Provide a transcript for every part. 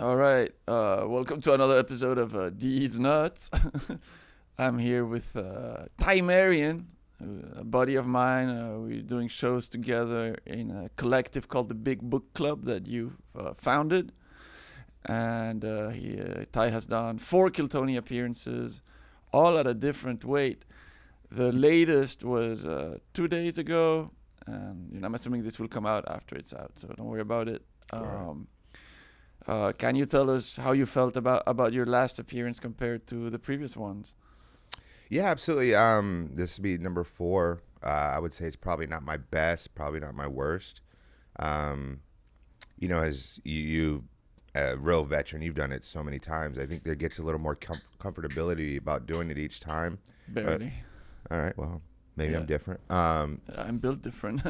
All right. Welcome to another episode of Diez Nuts. I'm here with Marion, a buddy of mine. We're doing shows together in a collective called the Big Book Club that you founded. And Ty has done 4 Kiltony appearances, all at a different weight. The latest was 2 days ago, and I'm assuming this will come out after it's out, so don't worry about it. Can you tell us how you felt about your last appearance compared to the previous ones? Yeah, absolutely. This would be number 4. I would say it's probably not my best, probably not my worst. As you a real veteran, you've done it so many times. I think there gets a little more comfortability about doing it each time. Barely. All right, well, maybe I'm different. I'm built different.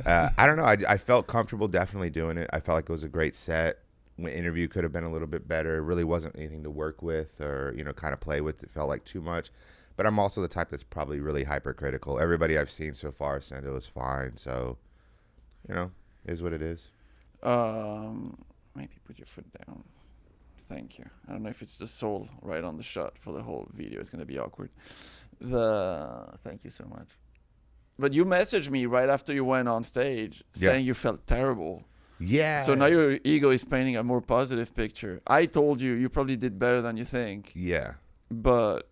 I don't know. I felt comfortable definitely doing it. I felt like it was a great set. The interview could have been a little bit better. It really wasn't anything to work with or, kind of play with. It felt like too much. But I'm also the type that's probably really hypercritical. Everybody I've seen so far said it was fine. So, is what it is. Maybe put your foot down. Thank you. I don't know if it's the sole right on the shot for the whole video. It's going to be awkward. Thank you so much. But you messaged me right after you went on stage saying you felt terrible. Yeah. So now your ego is painting a more positive picture. I told you probably did better than you think. Yeah. But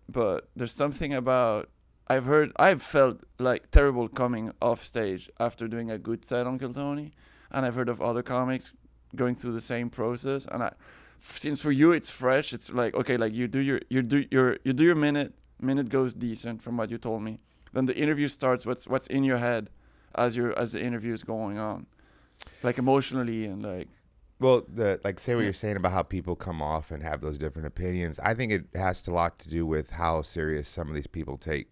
there's something about I've felt like terrible coming off stage after doing a good set on Kiltony, and I've heard of other comics going through the same process. And since for you it's fresh, it's like okay, like you do your minute goes decent from what you told me. Then the interview starts. What's in your head as the interview is going on? Like emotionally and like. Well, say what you're saying about how people come off and have those different opinions. I think it has a lot to do with how serious some of these people take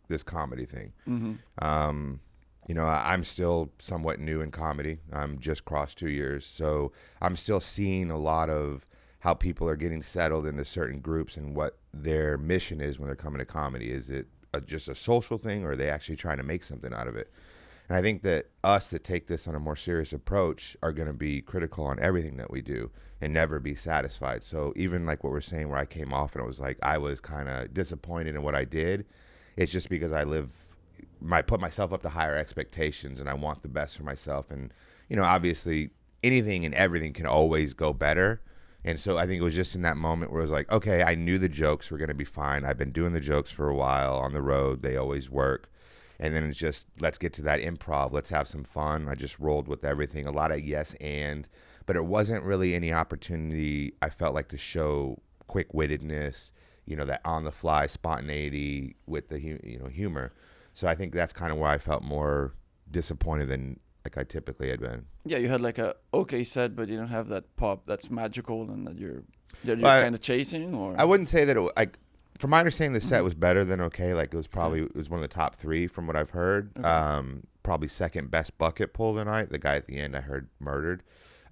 this comedy thing. Mm-hmm. I'm still somewhat new in comedy. I'm just crossed 2 years, so I'm still seeing a lot of how people are getting settled into certain groups and what their mission is when they're coming to comedy. Is it just a social thing, or are they actually trying to make something out of it? And I think that us that take this on a more serious approach are going to be critical on everything that we do and never be satisfied. So even like what we're saying where I came off and it was like I was kind of disappointed in what I did, it's just because I put myself up to higher expectations and I want the best for myself. And, obviously anything and everything can always go better. And so I think it was just in that moment where it was like, okay, I knew the jokes were going to be fine. I've been doing the jokes for a while on the road. They always work. And then it's just, let's get to that improv. Let's have some fun. I just rolled with everything. A lot of yes but it wasn't really any opportunity, I felt like, to show quick-wittedness, that on-the-fly spontaneity with the humor. So I think that's kind of where I felt more disappointed than like I typically had been. Yeah, you had like a okay set, but you don't have that pop that's magical and that you're kind of chasing. Or I wouldn't say that from my understanding, the set was better than okay. Like it was one of the top 3 from what I've heard. Okay. Probably second best bucket pull tonight. The guy at the end I heard murdered.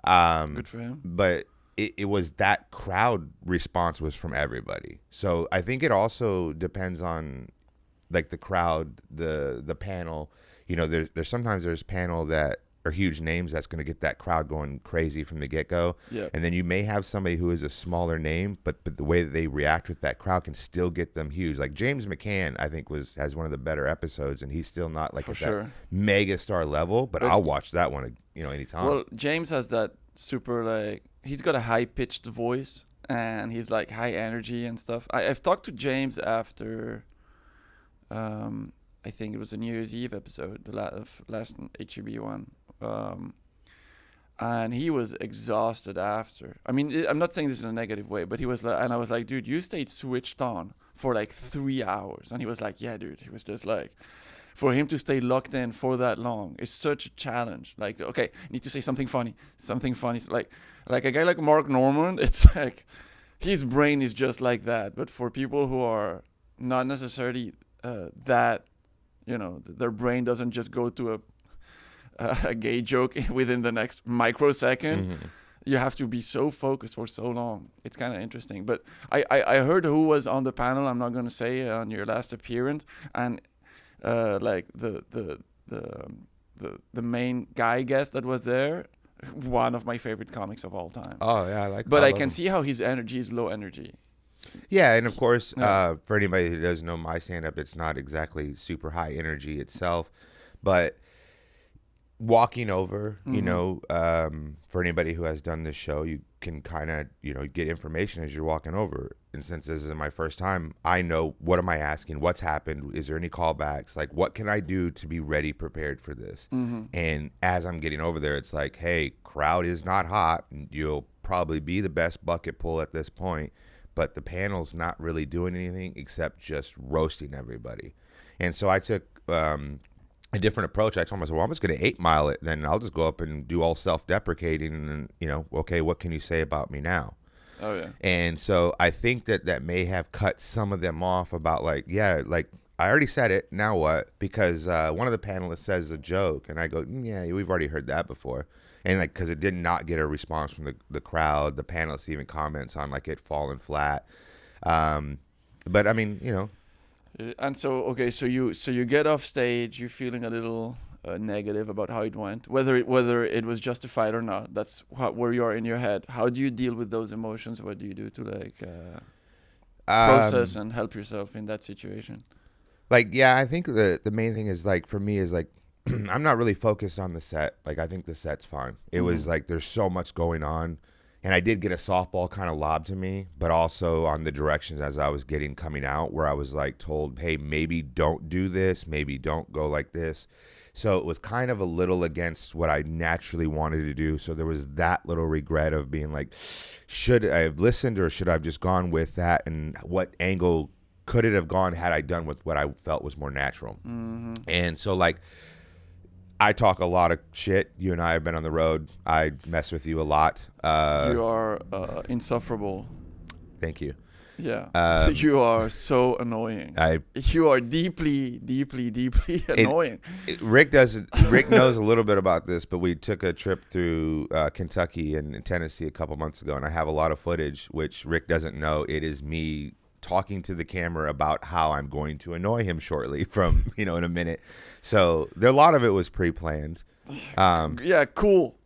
Good for him. But it was that crowd response was from everybody. So I think it also depends on like the crowd, the panel. There's sometimes there's panel that are huge names that's going to get that crowd going crazy from the get-go. Yeah. And then you may have somebody who is a smaller name, but the way that they react with that crowd can still get them huge. Like James McCann, I think has one of the better episodes, and he's still not like that mega star level, but I'll watch that one, anytime. Well, James has that super like he's got a high-pitched voice and he's like high energy and stuff. I've talked to James after I think it was a New Year's Eve episode, the last HEB one. And he was exhausted after. I mean, I'm not saying this in a negative way, but he was like, and I was like, dude, you stayed switched on for like 3 hours. And he was like, yeah, dude. He was just like, for him to stay locked in for that long is such a challenge. Like, okay, need to say something funny. Like a guy like Mark Normand, it's like his brain is just like that. But for people who are not necessarily that, their brain doesn't just go to a gay joke within the next microsecond. Mm-hmm. You have to be so focused for so long. It's kind of interesting. But I heard who was on the panel. I'm not going to say on your last appearance. And like the main guy guest that was there one of my favorite comics of all time. Oh yeah, But I love can him. see how his energy is low energy. Yeah, and of course, Yeah. for anybody who doesn't know my stand-up, it's not exactly super high energy itself, but walking over, for anybody who has done this show, you can kind of, get information as you're walking over. And since this is my first time, I know, what am I asking? What's happened? Is there any callbacks? Like, what can I do to be ready, prepared for this? And as I'm getting over there, it's like, hey, crowd is not hot. You'll probably be the best bucket pull at this point, but the panel's not really doing anything except just roasting everybody. And so I took a different approach. I told myself, well, I'm just going to 8 Mile it. Then I'll just go up and do all self-deprecating and, okay, what can you say about me now? Oh, yeah. And so I think that may have cut some of them off about like, yeah, like I already said it. Now what? Because one of the panelists says a joke and I go, yeah, we've already heard that before. And like, because it did not get a response from the crowd. The panelists even comments on like it falling flat. But I mean, And so, okay, so you get off stage, you're feeling a little negative about how it went, whether it was justified or not. That's where you are in your head. How do you deal with those emotions? What do you do to like process and help yourself in that situation? Like, yeah, I think the main thing is like for me is like I'm not really focused on the set. Like I think the set's fine. It was like there's so much going on. And I did get a softball kind of lobbed to me, but also on the directions as I was coming out where I was like told, hey, maybe don't do this. Maybe don't go like this. So it was kind of a little against what I naturally wanted to do. So there was that little regret of being like, should I have listened or should I have just gone with that? And what angle could it have gone had I done with what I felt was more natural? And so like, I talk a lot of shit. You and I have been on the road. I mess with you a lot. You are insufferable. Thank you. Yeah. You are so annoying. You are deeply, deeply, deeply annoying. Rick knows a little bit about this, but we took a trip through Kentucky and Tennessee a couple months ago, and I have a lot of footage, which Rick doesn't know. It is me talking to the camera about how I'm going to annoy him shortly from, in a minute. So a lot of it was pre-planned. Yeah, cool.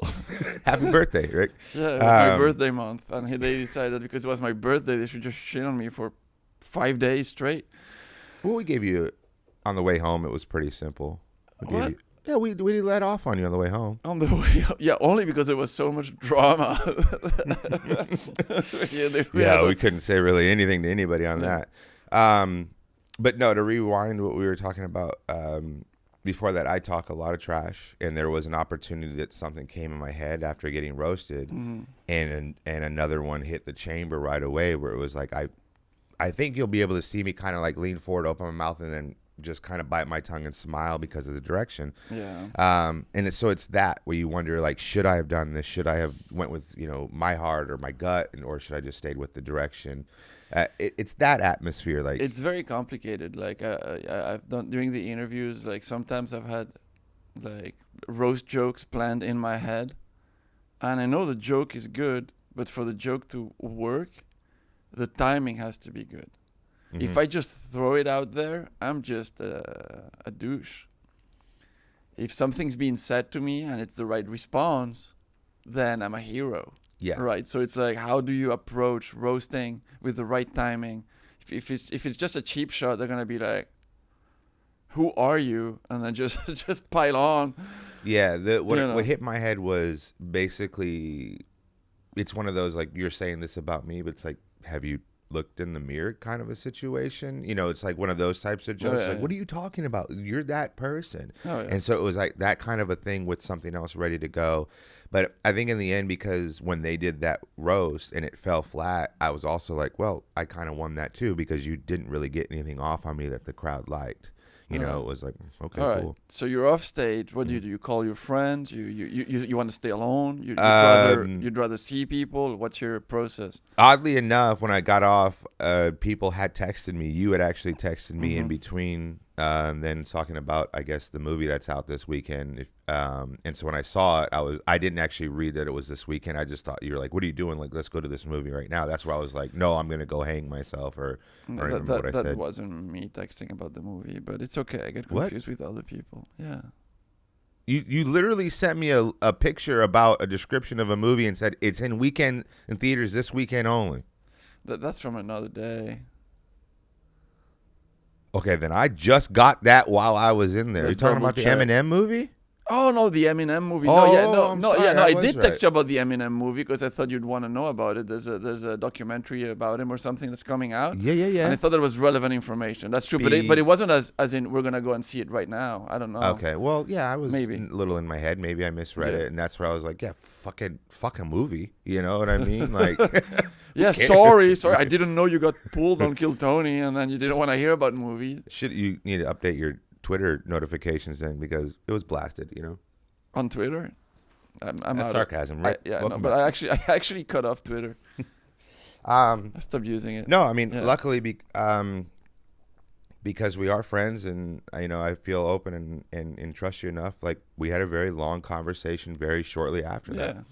Happy birthday, Rick. Yeah, it was my birthday month. And they decided because it was my birthday, they should just shit on me for 5 days straight. Well, we gave you, on the way home, it was pretty simple. We let off on you on the way home. On the way home? Yeah, only because there was so much drama. We couldn't say really anything to anybody on that. But no, to rewind what we were talking about, before that, I talk a lot of trash, and there was an opportunity that something came in my head after getting roasted, and another one hit the chamber right away where it was like, I think you'll be able to see me kind of like lean forward, open my mouth, and then just kind of bite my tongue and smile because of the direction. Yeah. And it's that where you wonder, like, should I have done this? Should I have went with, my heart or my gut, or should I just stayed with the direction? It's that atmosphere. Like, it's very complicated. Like I've done during the interviews, like sometimes I've had like roast jokes planned in my head, and I know the joke is good, but for the joke to work, the timing has to be good. If I just throw it out there, I'm just a douche. If something's being said to me and it's the right response, then I'm a hero. Yeah. Right. So it's like, how do you approach roasting with the right timing? If it's just a cheap shot, they're gonna be like, "Who are you?" And then just pile on. Yeah. What hit my head was basically, it's one of those like, you're saying this about me, but it's like, have you looked in the mirror kind of a situation? It's like one of those types of jokes. What are you talking about? You're that person. And so it was like that kind of a thing with something else ready to go. But I think in the end, because when they did that roast and it fell flat, I was also like, well, I kind of won that too, because you didn't really get anything off on me that the crowd liked. It was like, okay, all right. cool. So you're off stage. What do you do? You call your friends? You want to stay alone? You'd rather see people? What's your process? Oddly enough, when I got off, people had texted me. You had actually texted me in between, then talking about, I guess, the movie that's out this weekend. And so when I saw it, I didn't actually read that it was this weekend. I just thought you were like, what are you doing? Like, let's go to this movie right now. That's where I was like, no, I'm going to go hang myself, or I don't remember what I said. That wasn't me texting about the movie, but it's okay. I get confused with other people. Yeah. You literally sent me a picture about a description of a movie and said it's in theaters this weekend only. That's from another day. Okay, then I just got that while I was in there. Let's You're talking about the double check. Eminem movie? Oh no, the Eminem movie. Oh, No, yeah, I'm sorry, yeah, no. I I was did text right. you about the Eminem movie because I thought you'd want to know about it. There's a documentary about him or something that's coming out. Yeah. And I thought that was relevant information. That's true, but it wasn't as in we're gonna go and see it right now. I don't know. Okay, well, yeah, I was Maybe. a little in my head. Maybe I misread Yeah. it, and that's where I was like, yeah, fucking movie. You know what I mean? Like, Yeah, cares? sorry. I didn't know you got pulled on Kill Tony, and then you didn't want to hear about movies you need to update your Twitter notifications then because it was blasted. on Twitter. I'm That's out. sarcasm, right? Yeah, no, Welcome but back. I actually cut off Twitter. I stopped using it. No, I mean, Yeah. luckily, because we are friends, and I feel open and trust you enough. Like we had a very long conversation very shortly after Yeah.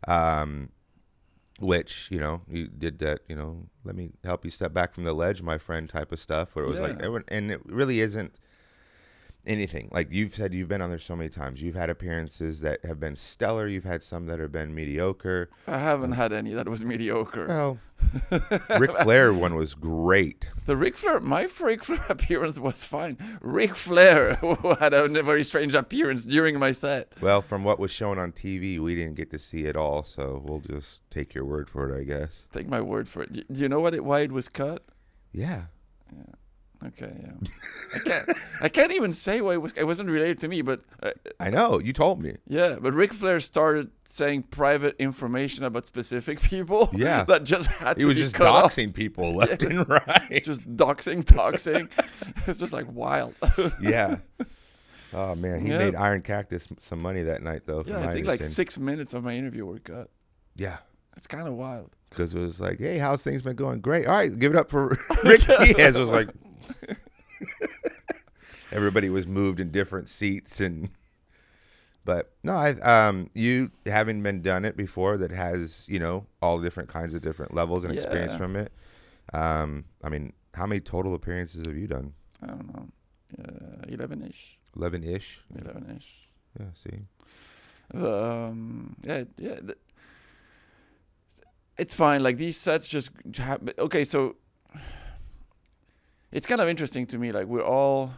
that. Which you did that. Let me help you step back from the ledge, my friend, type of stuff. Where it was like, and it really isn't anything. Like you've said, you've been on there so many times. You've had appearances that have been stellar. You've had some that have been mediocre. I haven't had any that was mediocre. Well, Ric Flair one was great. My Ric Flair appearance was fine. Ric Flair who had a very strange appearance during my set. Well, from what was shown on TV, we didn't get to see it all, so we'll just take your word for it, I guess. Take my word for it. Do you know why it was cut? Yeah. Okay, yeah. I can't even say why it wasn't related to me, but I know, you told me. yeah, but Ric Flair started saying private information about specific people. Yeah. That just had He to was be just cut off. doxing people left and right. Just doxing. It's just like wild. Yeah. Oh, man. He Yeah. made Iron Cactus some money that night, though. from Yeah, my I think like understanding. 6 minutes of my interview were cut. Yeah. It's kind of wild. Because it was like, hey, how's things been going? Great. All right, give it up for Rick Diez. It was like, everybody was moved in different seats. But no, you having been done it before that has, all different kinds of different levels and experience Yeah. from it. I mean, how many total appearances have you done? I don't know. 11-ish. 11-ish? 11-ish. Yeah, see. It's fine. Like these sets just okay. So it's kind of interesting to me. Like we're all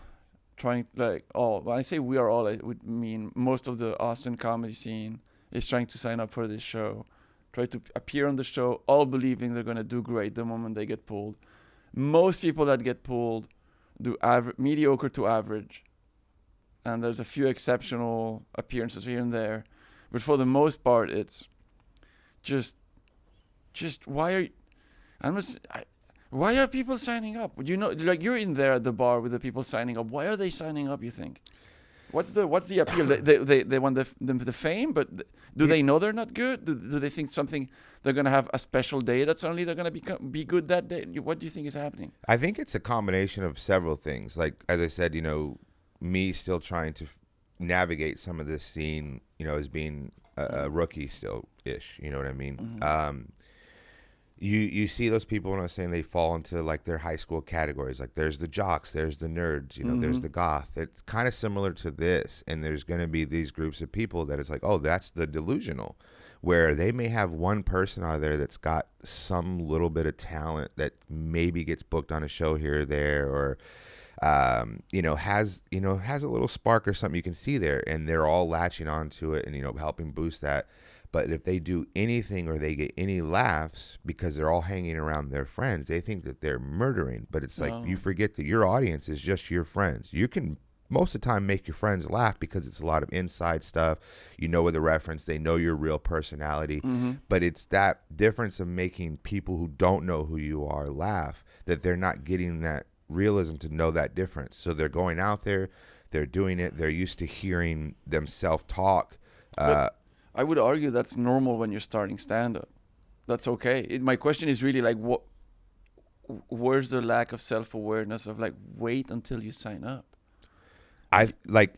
trying. When I say we are all, I would mean most of the Austin comedy scene is trying to sign up for this show, try to appear on the show, all believing they're gonna do great the moment they get pulled. Most people that get pulled do mediocre to average, and there's a few exceptional appearances here and there, but for the most part, it's just why are people signing up? Like you're in there at the bar with the people signing up. Why are they signing up? You think? What's the appeal? They want the fame, but do they know they're not good? Do they think they're gonna have a special day that suddenly they're gonna be good that day? What do you think is happening? I think it's a combination of several things. Like, as I said, me still trying to navigate some of this scene, as being a rookie still-ish, you know what I mean? Mm-hmm. You see those people, when I was saying they fall into like their high school categories. Like there's the jocks, there's the nerds, there's the goth. It's kind of similar to this. And there's going to be these groups of people that it's like, oh, that's the delusional, where they may have one person out there that's got some little bit of talent that maybe gets booked on a show here or there, or has a little spark or something you can see there, and they're all latching onto it and helping boost that. But if they do anything or they get any laughs because they're all hanging around their friends, they think that they're murdering. But it's like you forget that your audience is just your friends. You can most of the time make your friends laugh because it's a lot of inside stuff. With the reference, they know your real personality. Mm-hmm. But it's that difference of making people who don't know who you are laugh, that they're not getting that realism to know that difference. So they're going out there, they're doing it, they're used to hearing them self-talk. I would argue that's normal when you're starting stand-up. That's okay. My question is really like, where's the lack of self-awareness of like, wait until you sign up? I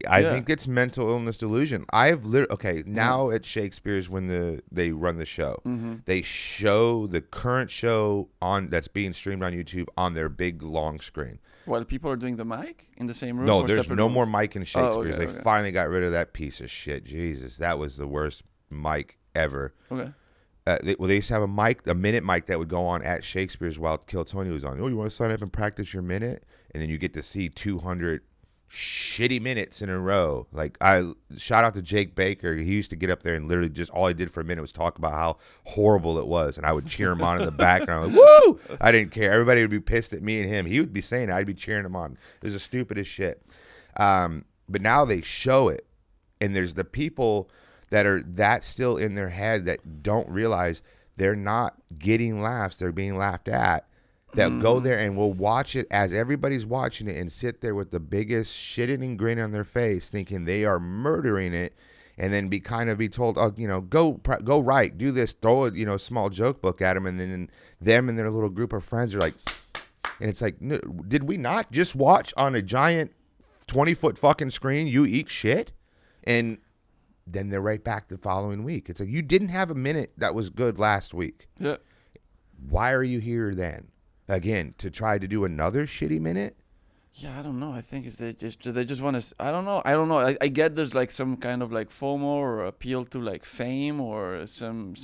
think it's mental illness delusion. Now at Shakespeare's, when they run the show, they show the current show that's being streamed on YouTube on their big long screen. While people are doing the mic in the same room? No, or there's separate no rooms? more Mike and Shakespeare's. okay, They okay. finally got rid of that piece of shit. Jesus, that was the worst mic ever. Okay. They used to have a minute mic that would go on at Shakespeare's while Kill Tony was on. Oh, you want to sign up and practice your minute? And then you get to see 200 shitty minutes in a row. Like, I shout out to Jake Baker. He used to get up there and literally just all he did for a minute was talk about how horrible it was, and I would cheer him on in the background. Like, woo! I didn't care. Everybody would be pissed at me and him. He would be saying it. I'd be cheering him on. It was the stupidest shit. But now they show it, and there's the people that are that still in their head that don't realize they're not getting laughs. They're being laughed at. That go there and will watch it as everybody's watching it and sit there with the biggest shitting and grin on their face, thinking they are murdering it, and then be told, oh, go right, do this, throw a small joke book at them, and then them and their little group of friends are like, and it's like, no, did we not just watch on a giant 20-foot fucking screen you eat shit? And then they're right back the following week. It's like, you didn't have a minute that was good last week. Yeah. Why are you here then? Again, to try to do another shitty minute? Yeah, I don't know. I think they just want to. I don't know. I get there's like some kind of like FOMO or appeal to like fame or some.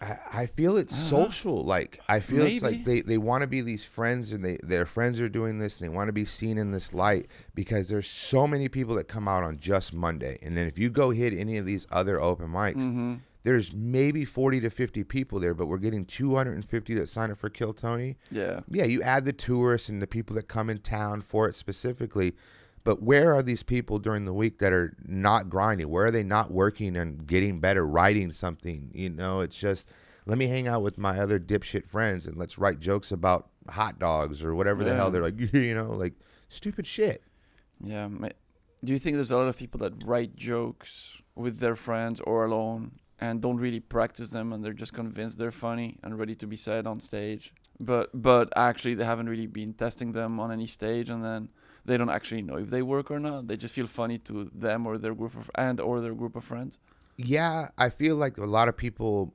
I feel it's social. Like, I feel Maybe. it's like they want to be these friends, and their friends are doing this, and they want to be seen in this light, because there's so many people that come out on just Monday, and then if you go hit any of these other open mics, there's maybe 40 to 50 people there, but we're getting 250 that sign up for Kill Tony. Yeah. Yeah, you add the tourists and the people that come in town for it specifically, but where are these people during the week that are not grinding? Where are they not working and getting better, writing something? It's just, let me hang out with my other dipshit friends and let's write jokes about hot dogs or whatever the hell they're like, like stupid shit. Yeah. Do you think there's a lot of people that write jokes with their friends or alone and don't really practice them, and they're just convinced they're funny and ready to be said on stage, but actually they haven't really been testing them on any stage, and then they don't actually know if they work or not? They just feel funny to them or their group of friends. Yeah, I feel like a lot of people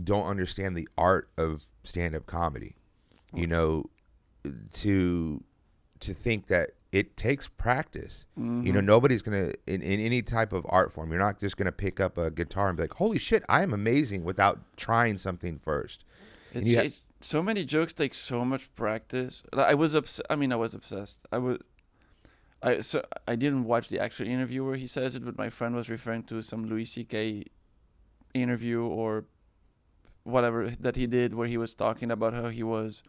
don't understand the art of stand-up comedy. To think that it takes practice. Nobody's gonna in any type of art form. You're not just gonna pick up a guitar and be like, "Holy shit, I am amazing," without trying something first. So many jokes take so much practice. I was obsessed. I didn't watch the actual interview where he says it, but my friend was referring to some Louis C.K. interview or whatever that he did, where he was talking about how he was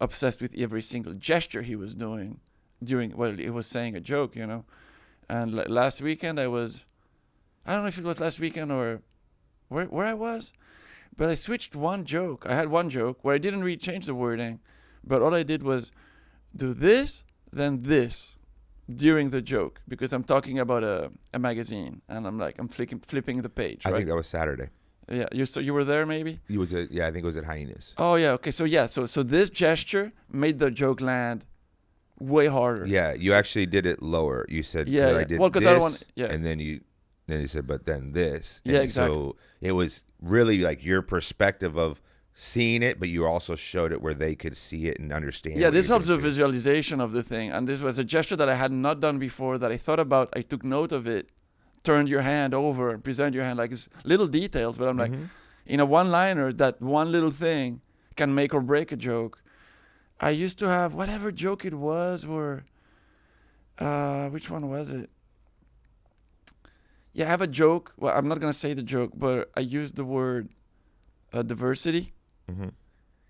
obsessed with every single gesture he was doing he was saying a joke, And last weekend I don't know if it was last weekend or where I was, but I switched one joke. I had one joke where I didn't really change the wording, but all I did was do this, then this during the joke, because I'm talking about a magazine, and I'm flipping the page. I right? think that was Saturday. Yeah, you were there maybe? I think it was at Hyenas. Oh yeah, okay. So this gesture made the joke land way harder. Yeah, you actually did it lower. You said, yeah. I did well, because this, I don't want. Yeah. And then you said, but then this. Yeah, And exactly. So it was really like your perspective of seeing it, but you also showed it where they could see it and understand. Yeah, this helps the visualization of the thing, and this was a gesture that I had not done before that I thought about. I took note of it. Turn your hand over and present your hand, like it's little details, but I'm like, in a one-liner, that one little thing can make or break a joke. I used to have whatever joke it was, or which one was it? Yeah, I have a joke. Well, I'm not gonna say the joke, but I used the word diversity.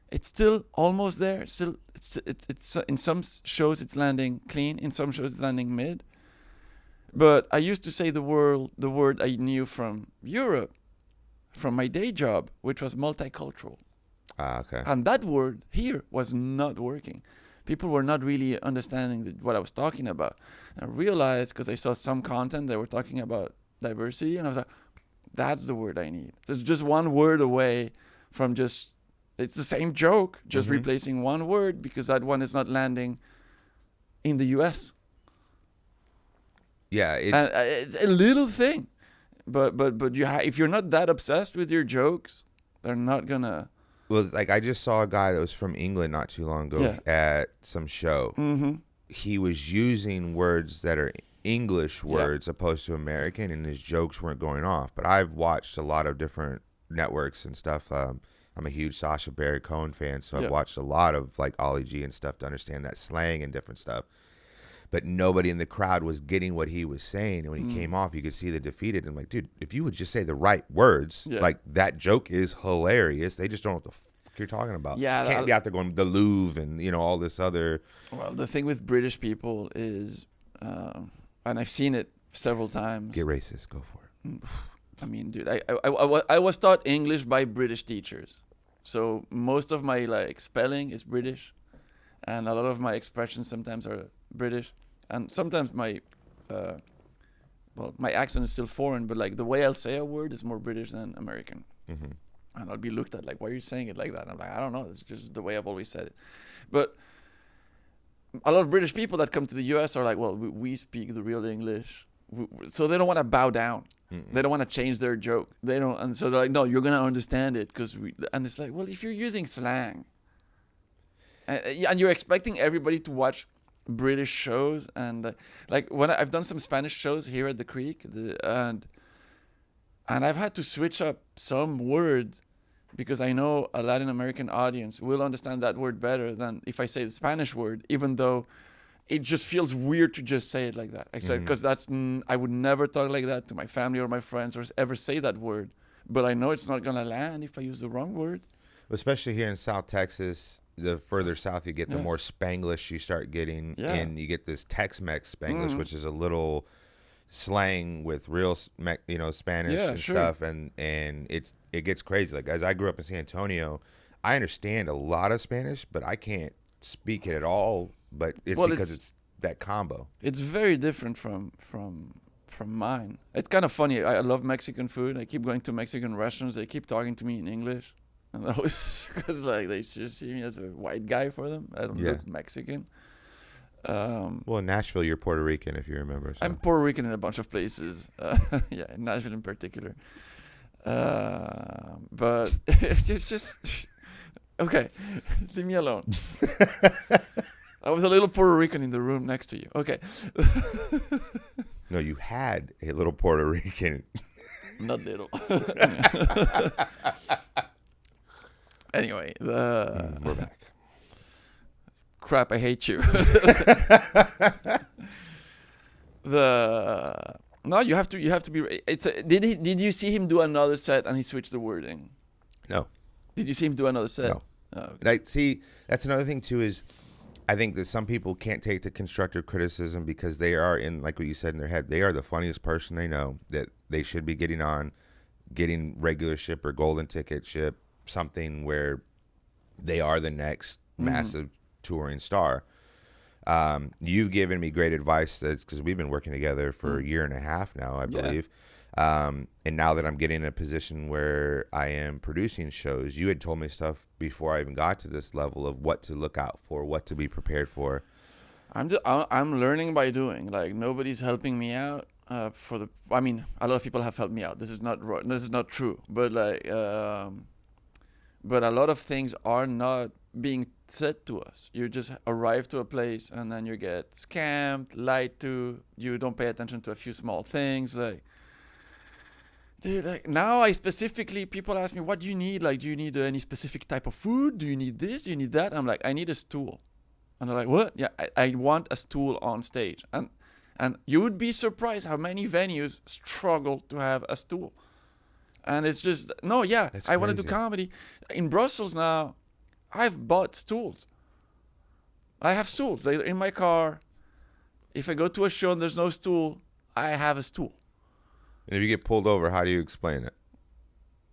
It's still almost there. Still, it's in some shows it's landing clean. In some shows it's landing mid. But I used to say the word I knew from Europe, from my day job, which was multicultural. Okay. And that word here was not working. People were not really understanding what I was talking about. And I realized, because I saw some content, they were talking about diversity, and I was like, that's the word I need. So it's just one word away from just, it's the same joke, just replacing one word, because that one is not landing in the U.S. Yeah, it's a little thing, but if you're not that obsessed with your jokes, they're not gonna Well, like I just saw a guy that was from England not too long ago at some show. Mm-hmm. He was using words that are English words opposed to American, and his jokes weren't going off. But I've watched a lot of different networks and stuff. I'm a huge Sacha Baron Cohen fan, so I've watched a lot of like Ollie G and stuff to understand that slang and different stuff. But nobody in the crowd was getting what he was saying. And when he came off, you could see the defeated. And I'm like, dude, if you would just say the right words, like that joke is hilarious. They just don't know what the fuck you're talking about. Yeah, you can't be out there going the Louvre and, you know, all this other. Well, the thing with British people is, and I've seen it several times. Get racist. Go for it. I mean, dude, I was taught English by British teachers. So most of my like spelling is British. And a lot of my expressions sometimes are British, and sometimes my my accent is still foreign, but like the way I'll say a word is more British than American. Mm-hmm. And I'll be looked at like, why are you saying it like that? And I'm like, I don't know, it's just the way I've always said it. But a lot of British people that come to the US are like, well, we speak the real English, so they don't want to bow down. Mm-mm. They don't want to change their joke. They don't, and so they're like, no, you're gonna understand it and it's like, well, if you're using slang. And you're expecting everybody to watch British shows, and like when I've done some Spanish shows here at the Creek, and I've had to switch up some words because I know a Latin American audience will understand that word better than if I say the Spanish word, even though it just feels weird to just say it like that. Because I would never talk like that to my family or my friends or ever say that word, but I know it's not gonna land if I use the wrong word. Especially here in South Texas. The further south you get, the more Spanglish you start getting, and you get this Tex-Mex Spanglish, which is a little slang with real, Spanish and stuff, and it gets crazy. Like as I grew up in San Antonio, I understand a lot of Spanish, but I can't speak it at all. But it's because it's that combo. It's very different from mine. It's kind of funny. I love Mexican food. I keep going to Mexican restaurants. They keep talking to me in English. And that was because like they just see me as a white guy for them. I don't look Mexican. Well, in Nashville, you're Puerto Rican, if you remember. So. I'm Puerto Rican in a bunch of places. In Nashville in particular. But it's just okay. Leave me alone. I was a little Puerto Rican in the room next to you. Okay. No, you had a little Puerto Rican. Not little. Anyway, we're back. Crap, I hate you. No, you have to be. Did you see him do another set and he switched the wording? No. Did you see him do another set? No. Oh, okay. See, that's another thing too. Is I think that some people can't take the constructive criticism because they are in, like what you said in their head, they are the funniest person they know, that they should be getting regular ship or golden ticket ship. Something where they are the next massive touring star. You've given me great advice because we've been working together for a year and a half now, I believe. And now that I'm getting in a position where I am producing shows, you had told me stuff before I even got to this level of what to look out for, what to be prepared for. I'm learning by doing. Like nobody's helping me out. A lot of people have helped me out. This is not true. But but a lot of things are not being said to us. You just arrive to a place and then you get scammed, lied to. You don't pay attention to a few small things. Like, dude, like now people ask me, what do you need? Like, do you need any specific type of food? Do you need this? Do you need that? I'm like, I need a stool. And they're like, what? Yeah, I want a stool on stage. And you would be surprised how many venues struggle to have a stool. And it's just, I want to do comedy. In Brussels now, I've bought stools. I have stools. They're in my car. If I go to a show and there's no stool, I have a stool. And if you get pulled over, how do you explain it?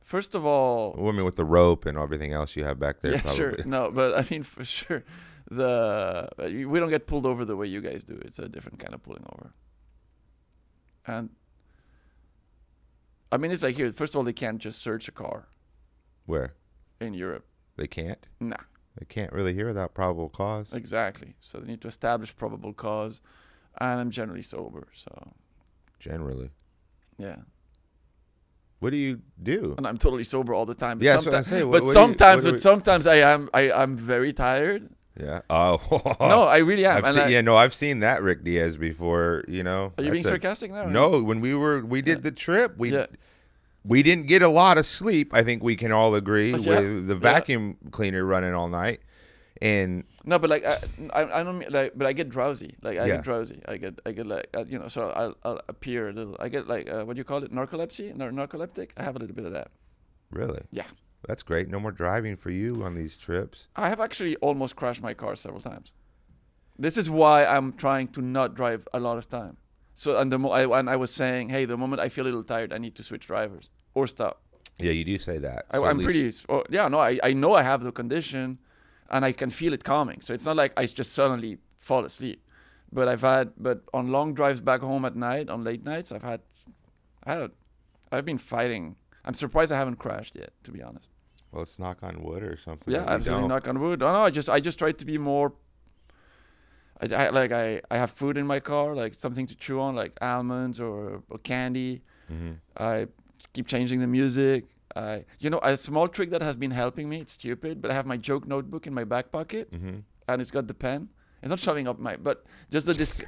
First of all... Well, I mean, with the rope and everything else you have back there, probably. Sure. No, but I mean, for sure, we don't get pulled over the way you guys do. It's a different kind of pulling over. And... I mean, it's like here. First of all, they can't just search a car. Where? In Europe. They can't? Nah. They can't really hear without probable cause. Exactly. So they need to establish probable cause. And I'm generally sober, so. Generally? Yeah. What do you do? And I'm totally sober all the time. But Yeah, that's what I say. Sometimes I'm very tired. Yeah. Oh. No, I really am. I've seen that Rick Diez before. You know. Are you being sarcastic now? No, when we did the trip, we didn't get a lot of sleep. I think we can all agree with the vacuum cleaner running all night. And no, but like I don't mean, like, but I get drowsy. Like I get drowsy. I get like so I'll appear a little. I get like what do you call it? Narcolepsy? Narcoleptic? I have a little bit of that. Really? Yeah. That's great. No more driving for you on these trips. I have actually almost crashed my car several times. This is why I'm trying to not drive a lot of time. So and I was saying, hey, the moment I feel a little tired, I need to switch drivers or stop. Yeah, you do say that. So I'm pretty. I know I have the condition, and I can feel it coming. So it's not like I just suddenly fall asleep. But on long drives back home at night, on late nights, I've been fighting. I'm surprised I haven't crashed yet, to be honest. Well, let's knock on wood or something. Yeah, absolutely knock on wood. No, I just try to be more. I have food in my car, like something to chew on, like almonds or candy. Mm-hmm. I keep changing the music. A small trick that has been helping me. It's stupid, but I have my joke notebook in my back pocket, and it's got the pen. It's not shoving up but just the disc.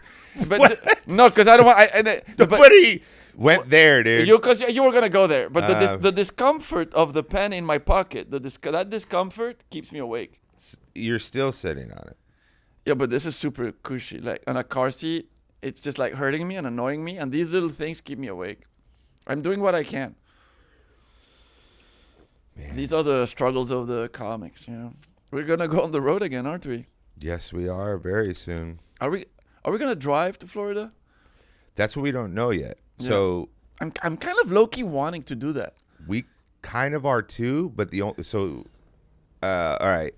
But no, because I don't want. But he went there, dude. Because you were gonna go there, but the discomfort of the pen in my pocket, that discomfort keeps me awake. You're still sitting on it. Yeah, but this is super cushy. Like on a car seat, it's just like hurting me and annoying me, and these little things keep me awake. I'm doing what I can. Man. These are the struggles of the comics, you know. We're gonna go on the road again, aren't we? Yes, we are very soon. Are we gonna drive to Florida? That's what we don't know yet. Yeah. So I'm kind of low key wanting to do that. We kind of are too, but all right.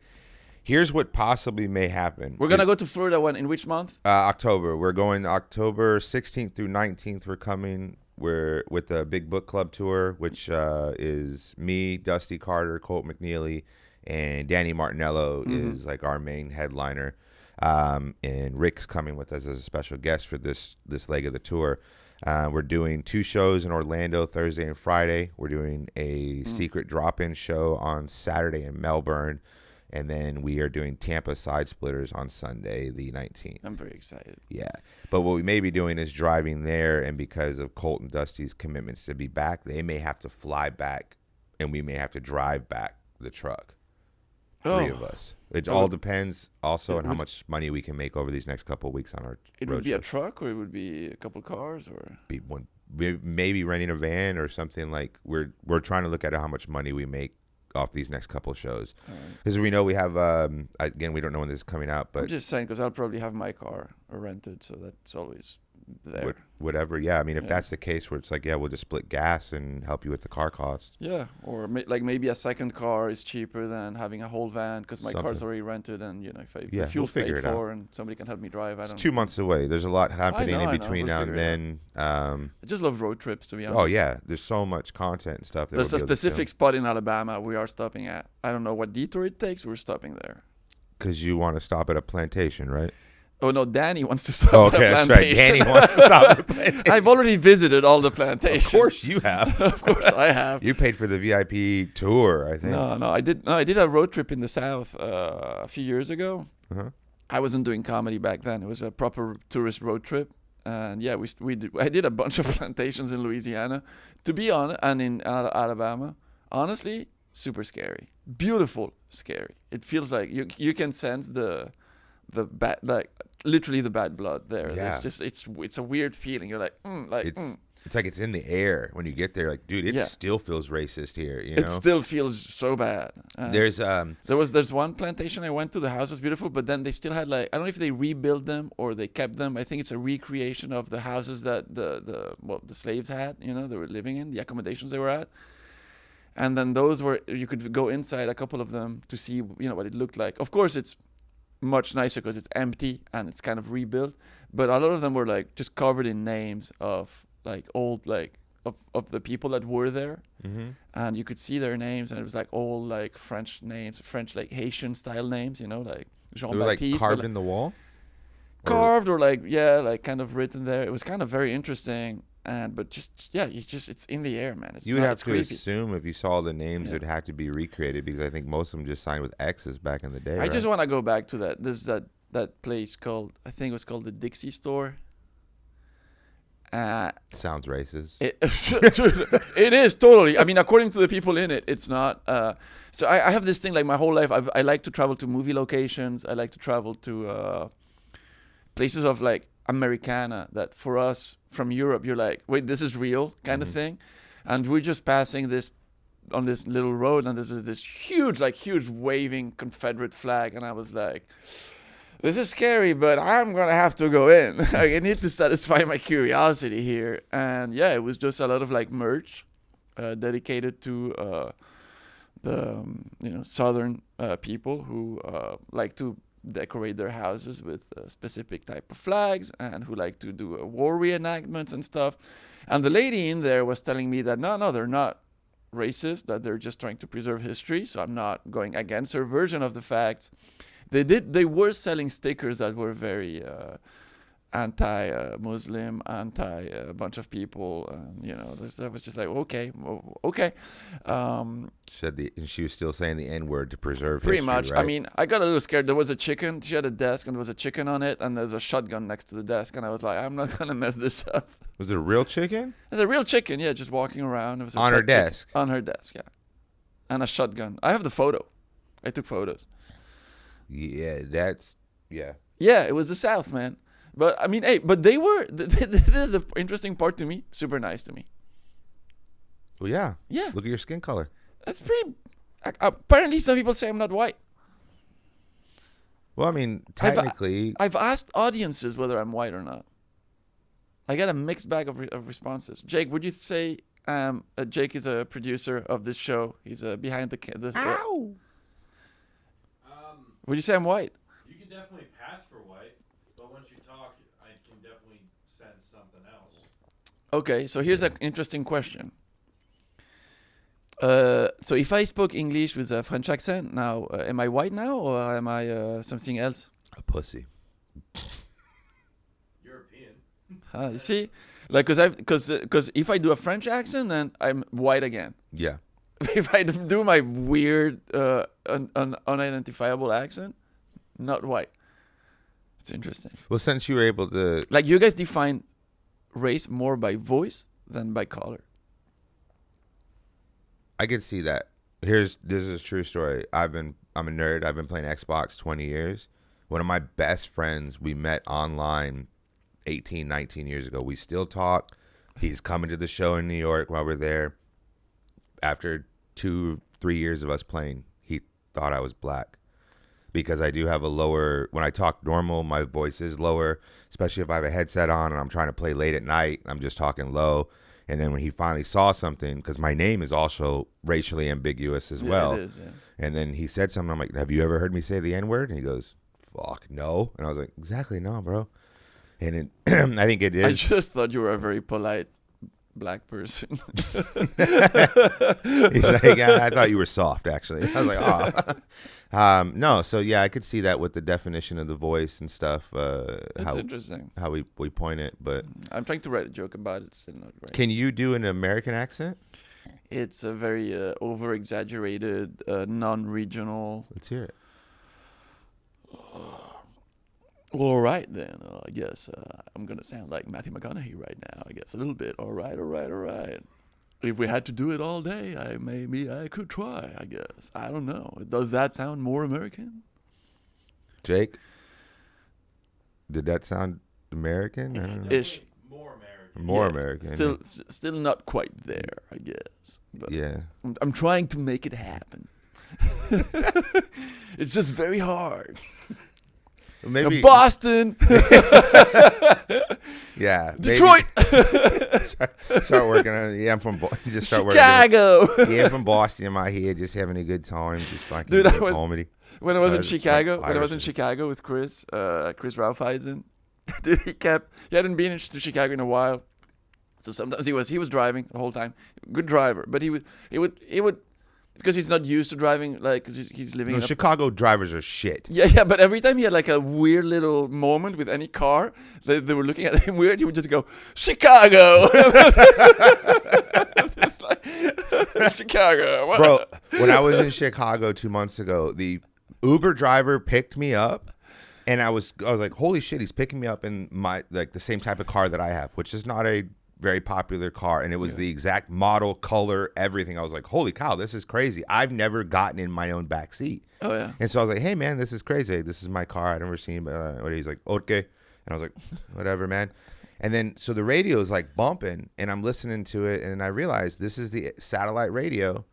Here's what possibly may happen. We're gonna go to Florida in which month? October. We're going October 16th through 19th. We're coming. We're with the Big Book Club tour, which is me, Dusty Carter, Colt McNeely, and Danny Martinello is like our main headliner. And Rick's coming with us as a special guest for this leg of the tour. We're doing 2 shows in Orlando, Thursday and Friday. We're doing a secret drop-in show on Saturday in Melbourne. And then we are doing Tampa Side Splitters on Sunday, the 19th. I'm very excited. Yeah. But what we may be doing is driving there, and because of Colt and Dusty's commitments to be back, they may have to fly back, and we may have to drive back the truck. 3 of us. It all depends also on how much money we can make over these next couple of weeks on our road It would be shows. A truck, or it would be a couple cars, or maybe renting a van or something. Like we're trying to look at how much money we make off these next couple of shows, because we know we have again, we don't know when this is coming out, but I'm just saying because I'll probably have my car rented, so that's always there. Whatever. Yeah, I mean, if that's the case where it's like, we'll just split gas and help you with the car cost. Yeah, or maybe a second car is cheaper than having a whole van because my car's already rented, and if the fuel's paid for and somebody can help me drive. It's 2 months away. There's a lot happening in between now and then. I just love road trips, to be honest. Oh yeah, there's so much content and stuff. There's a specific spot in Alabama we are stopping at. I don't know what detour it takes. We're stopping there. Because you want to stop at a plantation, right? Oh, no, Danny wants to stop at a plantation. That's right. Danny wants to stop at a plantation. I've already visited all the plantations. Of course you have. Of course I have. You paid for the VIP tour, I think. No, I did. No, I did a road trip in the South a few years ago. Uh-huh. I wasn't doing comedy back then. It was a proper tourist road trip. And I did a bunch of plantations in Louisiana, to be honest, and in Alabama. Honestly, super scary. Beautiful, scary. It feels like you can sense the bad, like literally the bad blood there. Yeah. It's a weird feeling. You're like, It's like it's in the air when you get there. Like, dude, it still feels racist here. You know? It still feels so bad. There's one plantation I went to. The house was beautiful, but then they still had I don't know if they rebuilt them or they kept them. I think it's a recreation of the houses that the slaves had. They were living in, the accommodations they were at. And then you could go inside a couple of them to see what it looked like. Of course, it's much nicer because it's empty and it's kind of rebuilt. But a lot of them were just covered in names of old of the people that were there, and you could see their names, and it was old French names, French Haitian style names, like Jean Baptiste. Carved in the wall. Carved or kind of written there. It was kind of very interesting. And but just yeah, it's in the air, man. You would have it's to creepy. assume if you saw the names, Yeah. it'd have to be recreated because I think most of them just signed with X's back in the day. I right? just want to go back to that. There's that place called, I think it was called the Dixie Store. Sounds racist. It is totally. I mean, according to the people in it, it's not. So I have this thing like my whole life. I like to travel to movie locations. I like to travel to places of like Americana that for us from Europe, you're like, wait, this is real kind of thing. And we're just passing this on this little road, and there's this huge waving Confederate flag, and I was like, this is scary, but I'm gonna have to go in. I need to satisfy my curiosity here. And yeah, it was just a lot of like merch dedicated to the southern people who like to decorate their houses with a specific type of flags, and who like to do war reenactments and stuff. And the lady in there was telling me that no, they're not racist, that they're just trying to preserve history. So I'm not going against her version of the facts. They were selling stickers that were very anti-Muslim, anti a bunch of people, and I was just like, okay. And she was still saying the N-word to preserve Pretty history, much. right? I mean, I got a little scared. There was a chicken. She had a desk, and there was a chicken on it, and there's a shotgun next to the desk, and I was like, I'm not gonna mess this up. Was it a real chicken? And the real chicken, yeah, just walking around. It was a On her pet chicken. desk? On her desk, yeah, and a shotgun. I have the photo. I took photos. Yeah, Yeah, it was the South, man. But I mean, hey, but they were. This is the interesting part to me. Super nice to me. Well, yeah. Yeah. Look at your skin color. That's pretty. Apparently, some people say I'm not white. Well, I mean, technically, I've asked audiences whether I'm white or not. I got a mixed bag of responses. Jake, would you say Jake is a producer of this show? He's behind the ow. Would you say I'm white? You can definitely pass for white, but once you talk, I can definitely sense something else. Okay, so here's an interesting question. So if I spoke English with a French accent now, am I white now, or am I something else? A pussy. European. You see, like, because if I do a French accent, then I'm white again. Yeah. If I do my weird, unidentifiable accent, not white. It's interesting. Well, since you were able to, Like, you guys define race more by voice than by color. I could see that. This is a true story. I'm a nerd. I've been playing Xbox 20 years. One of my best friends, we met online 18, 19 years ago. We still talk. He's coming to the show in New York while we're there. After 2-3 years of us playing, he thought I was black because I do have a lower, when I talk normal, my voice is lower, especially if I have a headset on and I'm trying to play late at night. I'm just talking low. And then when he finally saw something, because my name is also racially ambiguous as well. It is, yeah. And then he said something. I'm like, have you ever heard me say the N-word? And he goes, fuck, no. And I was like, exactly, no, bro. And I think it is. I just thought you were a very polite black person. He's like, I thought you were soft, actually. I was like, oh. No, so yeah, I could see that with the definition of the voice and stuff. It's interesting. How we point it, but I'm trying to write a joke about it. It's still not right. Can you do an American accent? It's a very over-exaggerated, non-regional. Let's hear it. Well, all right then. I guess I'm gonna sound like Matthew McConaughey right now. I guess a little bit. All right. If we had to do it all day, I could try. I guess. I don't know. Does that sound more American? Jake, did that sound American? I don't know. Ish. More American. More Yeah, American. Still not quite there. I guess. But Yeah. I'm trying to make it happen. It's just very hard. Maybe Boston, Yeah. Detroit, Start working on it. Yeah, I'm from just start Chicago. working. Yeah, I'm from Boston in my head, just having a good time, just fucking Dude, I was- comedy. When I was in It's Chicago, like when I was in Irish. Chicago with Chris Ralpheisen, dude, he hadn't been to Chicago in a while, so sometimes he was driving the whole time, good driver, but he would because he's not used to driving. Like 'cause he's living. No, in a Chicago drivers are shit. Yeah, but every time he had like a weird little moment with any car, they were looking at him weird, he would just go, Chicago! It's like, Chicago. What? Bro, when I was in Chicago 2 months ago, the Uber driver picked me up, and I was like, holy shit, he's picking me up in my like the same type of car that I have, which is not a very popular car, and it was the exact model, color, everything. I was like, holy cow, this is crazy. I've never gotten in my own back seat. Oh, yeah. And so I was like, hey, man, this is crazy. This is my car. I've never seen, but he's like, okay. And I was like, whatever, man. And then, so the radio is like bumping, and I'm listening to it, and I realized this is the satellite radio.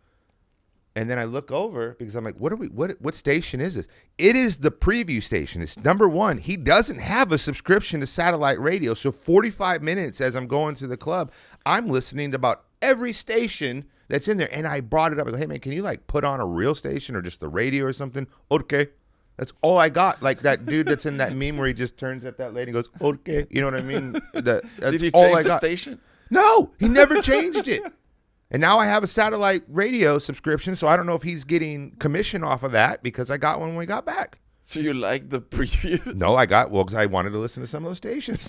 And then I look over because I'm like, what station is this? It is the preview station. It's number one. He doesn't have a subscription to satellite radio. So 45 minutes as I'm going to the club, I'm listening to about every station that's in there. And I brought it up. I go, hey, man, can you like put on a real station or just the radio or something? Okay. That's all I got. Like that dude that's in that meme where he just turns at that lady and goes, okay. You know what I mean? That's Did he all change I the got. station? No, he never changed it. And now I have a satellite radio subscription, so I don't know if he's getting commission off of that because I got one when we got back. So you like the preview? No, because I wanted to listen to some of those stations.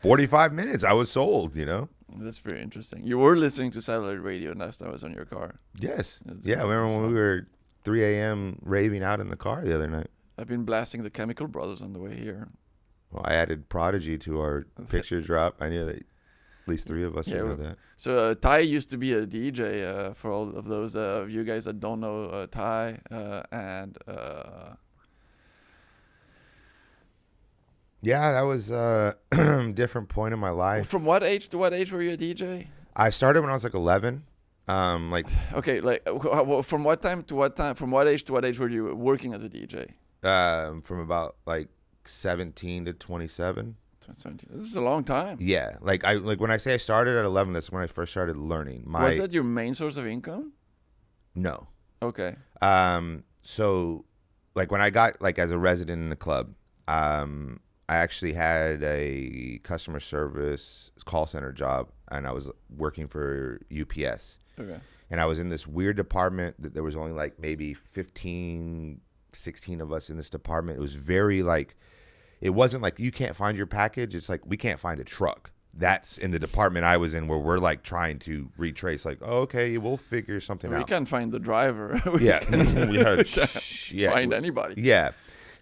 45 minutes, I was sold, you know? That's very interesting. You were listening to satellite radio last time I was on your car. Yes. That's Yeah, I remember when awesome. we were 3 a.m. raving out in the car the other night. I've been blasting the Chemical Brothers on the way here. Well, I added Prodigy to our picture drop. I knew that at least 3 of us would know that. So Ty used to be a DJ for all of those of you guys that don't know Ty. Yeah, that was a different point in my life. From what age to what age were you a DJ? I started when I was like 11. Okay, from what time to what time? From what age to what age were you working as a DJ? From about like 17 to 27. 17. This is a long time. Yeah, like when I say I started at 11, that's when I first started learning. Was that your main source of income? No. Okay. So like when I got like as a resident in the club, I actually had a customer service call center job, and I was working for UPS. Okay. And I was in this weird department that there was only like maybe 15, 16 of us in this department. It was very like, it wasn't like you can't find your package. It's like we can't find a truck. That's in the department I was in where we're like trying to retrace like, oh, okay, we'll figure something out. We can't find the driver. Yeah. We had, find anybody. Yeah.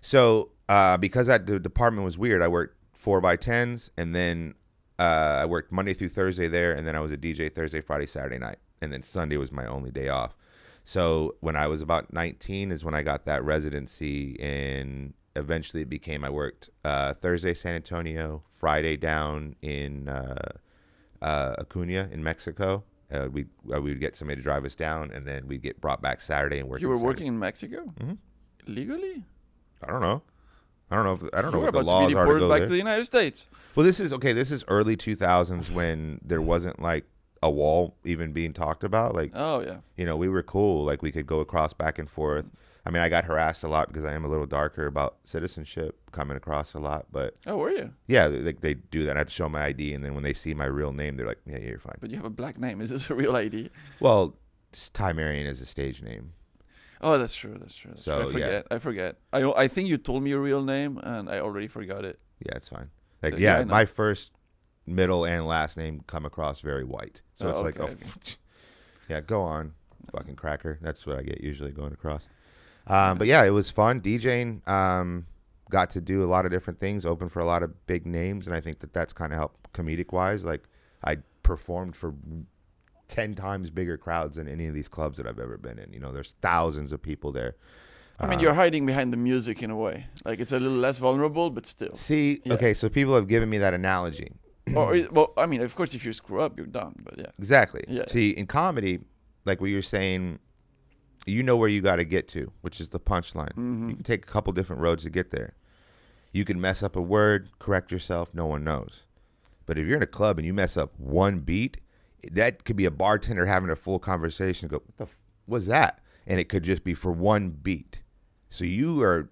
So because the department was weird, I worked 4x10s, and then I worked Monday through Thursday there, and then I was a DJ Thursday, Friday, Saturday night, and then Sunday was my only day off. So when I was about 19 is when I got that residency, and eventually it became I worked Thursday San Antonio, Friday down in Acuna in Mexico. We would get somebody to drive us down, and then we'd get brought back Saturday and work. You were working in Mexico? Mm-hmm. Legally? I don't know. I don't know You were what the about laws to be are to deported go back there. to the United States. Well, this is early 2000s when there wasn't like a wall even being talked about. Like, Oh, yeah. you know, we were cool. Like we could go across back and forth. I mean, I got harassed a lot because I am a little darker about citizenship coming across a lot. But Oh, were you? yeah, they do that. I have to show my ID, and then when they see my real name, they're like, yeah, you're fine. But you have a black name. Is this a real ID? Well, Ty Marion is a stage name. Oh, that's true. So, I forget. I think you told me your real name, and I already forgot it. Yeah, it's fine. Like, Yeah, I yeah, know. my first, middle, and last name come across very white. So Oh, it's like, okay, yeah, go on, fucking cracker. That's what I get usually going across. But yeah, it was fun. DJing, got to do a lot of different things, open for a lot of big names, and I think that's kind of helped comedic-wise. Like, I performed for 10 times bigger crowds than any of these clubs that I've ever been in. You know, there's thousands of people there. I mean, you're hiding behind the music in a way. Like, it's a little less vulnerable, but still. See, Yeah. okay, so people have given me that analogy. Well, I mean, of course, if you screw up, you're done. But yeah. Exactly. Yeah. See, in comedy, like what you're saying, you know where you got to get to, which is the punchline. Mm-hmm. You can take a couple different roads to get there. You can mess up a word, correct yourself, no one knows. But if you're in a club and you mess up one beat, that could be a bartender having a full conversation. Go, what the was that? And it could just be for one beat. So you are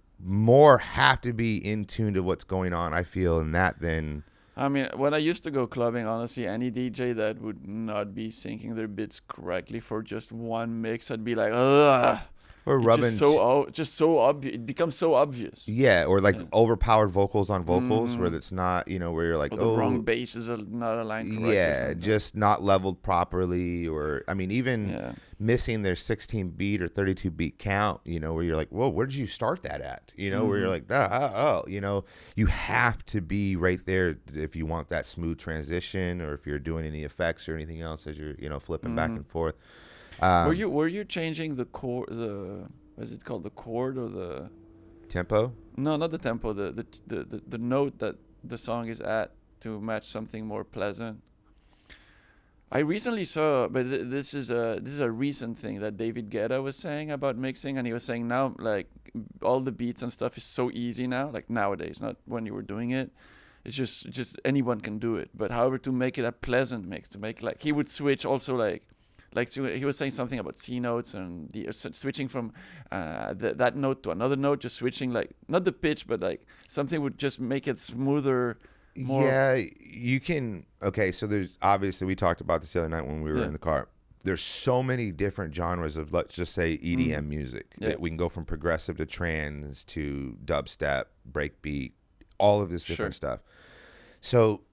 have to be in tune to what's going on, I feel, in that than I mean, when I used to go clubbing, honestly, any DJ that would not be syncing their bits correctly for just one mix, I'd be like, ugh. Or It's rubbing. just so obvious. It becomes so obvious. Yeah, or like Yeah. overpowered vocals on vocals where Mhm. it's not, where you're like, Or the wrong basses are not aligned correctly. or yeah, something. just not leveled properly, or I mean, even Yeah. missing their 16 beat or 32 beat count, where you're like, whoa, where did you start that at? Where you're like, you have to be right there if you want that smooth transition, or if you're doing any effects or anything else as you're, flipping back and forth. Were you changing the chord, what is it called, the chord or the Tempo? no, not the tempo, the note that the song is at to match something more pleasant? I recently saw, but this is a recent thing that David Guetta was saying about mixing, and he was saying now, like, all the beats and stuff is so easy now, like nowadays, not when you were doing it. It's just anyone can do it. But however, to make it a pleasant mix, to make, like, he would switch also, so he was saying something about C notes and switching from that note to another note, just switching, like, not the pitch, but like something would just make it smoother. More. Yeah, you can. Okay, so there's obviously, we talked about this the other night when we were in the car. There's so many different genres of, let's just say, EDM music. Yeah. That we can go from progressive to trance to dubstep, breakbeat, all of this different stuff. So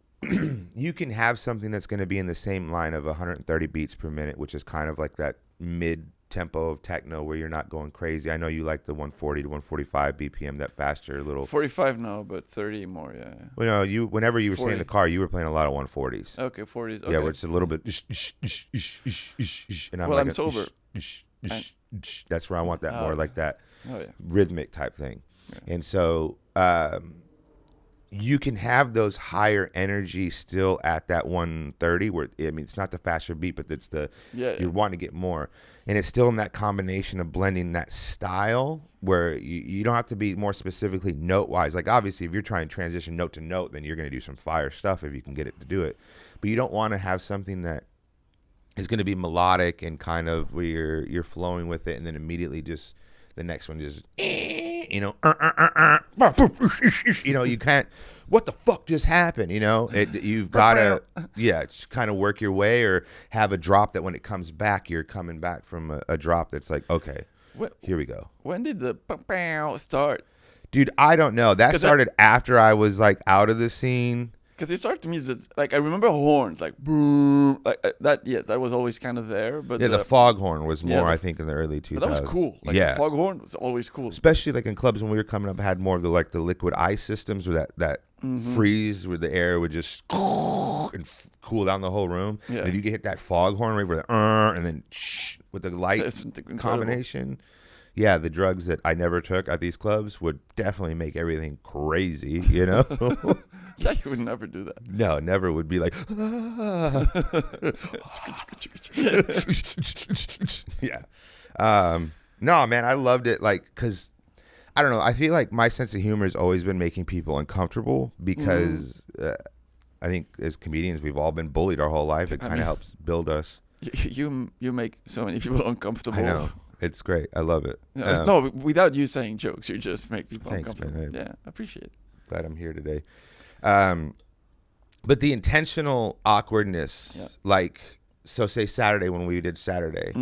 you can have something that's going to be in the same line of 130 beats per minute, which is kind of like that mid tempo of techno where you're not going crazy. I know you like the 140 to 145 BPM, that faster little. 45 now, but 30 more. Yeah. Well, no, whenever you were 40. saying the car, you were playing a lot of 140s. Okay, 40s. Okay. Yeah, where it's a little bit. And I'm Well, like, I'm sober. That's where I want that more like that Oh yeah. rhythmic type thing. Yeah. And so you can have those higher energy still at that 130 where, I mean, it's not the faster beat, but it's you're wanting to get more. And it's still in that combination of blending that style where you don't have to be more specifically note-wise. Like, obviously, if you're trying to transition note to note, then you're going to do some fire stuff if you can get it to do it. But you don't want to have something that is going to be melodic and kind of where you're flowing with it, and then immediately just the next one just, you can't, what the fuck just happened? You've got to, just kind of work your way, or have a drop that when it comes back, you're coming back from a drop that's like, okay, here we go. When did the start? Dude, I don't know. That started after I was like out of the scene. Because it started to me, like, I remember horns, like, boom, like that. Yes, that was always kind of there. But the foghorn was more, I think, in the early 2000s. But that was cool. Like, the foghorn was always cool. Especially like in clubs when we were coming up, had more of the liquid ice systems, where that freeze where the air would just and cool down the whole room. Yeah. And if you could hit that foghorn right where and then with the light combination. Yeah, the drugs that I never took at these clubs would definitely make everything crazy, Yeah, you would never do that. No, never would be like, yeah. No, man, I loved it. Like, because I don't know. I feel like my sense of humor has always been making people uncomfortable because I think as comedians, we've all been bullied our whole life. It kind of helps build us. You make so many people uncomfortable. I know. It's great. I love it. No, without you saying jokes, you just make people Thanks, uncomfortable. man. Yeah, I appreciate it. Glad I'm here today. But the intentional awkwardness, like, so say Saturday when we did Saturday,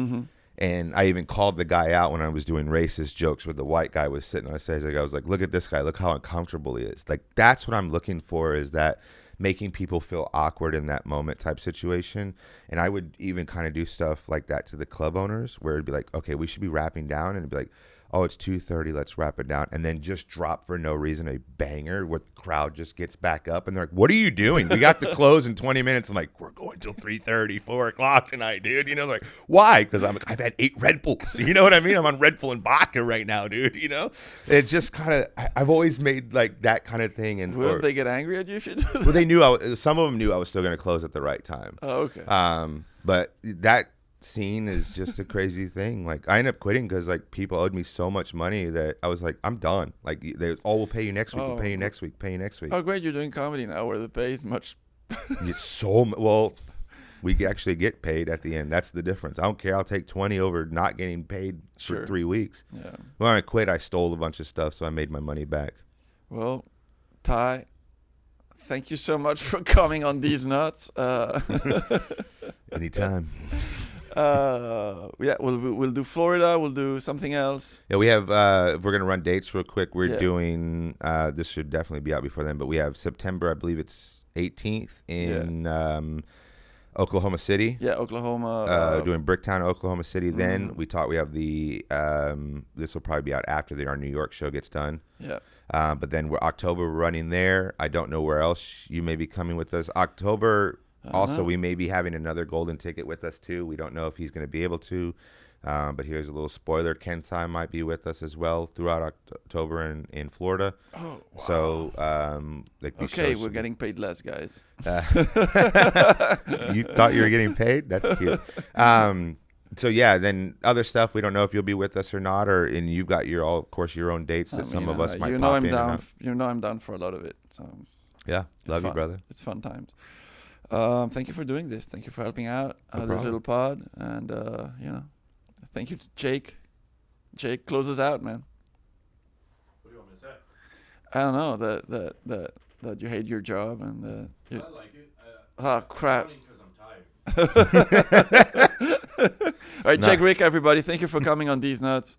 and I even called the guy out when I was doing racist jokes where the white guy was sitting on stage. Like, I was like, look at this guy. Look how uncomfortable he is. Like, that's what I'm looking for, is that making people feel awkward in that moment type situation. And I would even kind of do stuff like that to the club owners, where it'd be like, okay, we should be wrapping down, and it'd be like, oh, it's 2:30, let's wrap it down, and then just drop for no reason a banger where the crowd just gets back up, and they're like, what are you doing? We got to close in 20 minutes. I'm like, we're going till 3:30, 4 o'clock tonight, dude. Like, why? Because I've had 8 Red Bulls. You know what I mean? I'm on Red Bull and vodka right now, dude. It's just kind of, I've always made like that kind of thing. And wouldn't they get angry at you if you do that? Well, they knew some of them knew I was still going to close at the right time. Oh, okay. But that scene is just a crazy thing. Like, I ended up quitting because like people owed me so much money that I was like, I'm done. Like, we'll pay you next week. We'll pay you next week. Pay you next week. Oh, great! You're doing comedy now, where the pay is much. It's well. We actually get paid at the end. That's the difference. I don't care. I'll take 20 over not getting paid for 3 weeks. Yeah. When I quit, I stole a bunch of stuff, so I made my money back. Well, Ty, thank you so much for coming on these nuts. Anytime. Yeah, we'll do Florida. We'll do something else. Yeah, we have. If we're gonna run dates real quick, we're doing. This should definitely be out before then, but we have September. I believe it's 18th in Oklahoma City. Yeah, Oklahoma. Doing Bricktown, Oklahoma City. Then we have the. This will probably be out after our New York show gets done. Yeah. But then we're running there. I don't know where else you may be coming with us. October. Also, we may be having another golden ticket with us too. We don't know if he's going to be able to. But here's a little spoiler. Kensai might be with us as well throughout October in Florida. Oh, wow. So, okay, we're getting paid less, guys. You thought you were getting paid? That's cute. So yeah, then other stuff. We don't know if you'll be with us or not, and you've got your own dates that some of us might you know pop I'm in. down. You know I'm down for a lot of it. So yeah, love you, brother. It's fun times. Thank you for doing this. Thank you for helping out this little pod, and thank you to Jake. Jake, close us out, man. What do you want me to say? I don't know that you hate your job and I like it. Oh crap! Because I'm tired. All right, Jake, Rick, everybody, thank you for coming on These Nuts.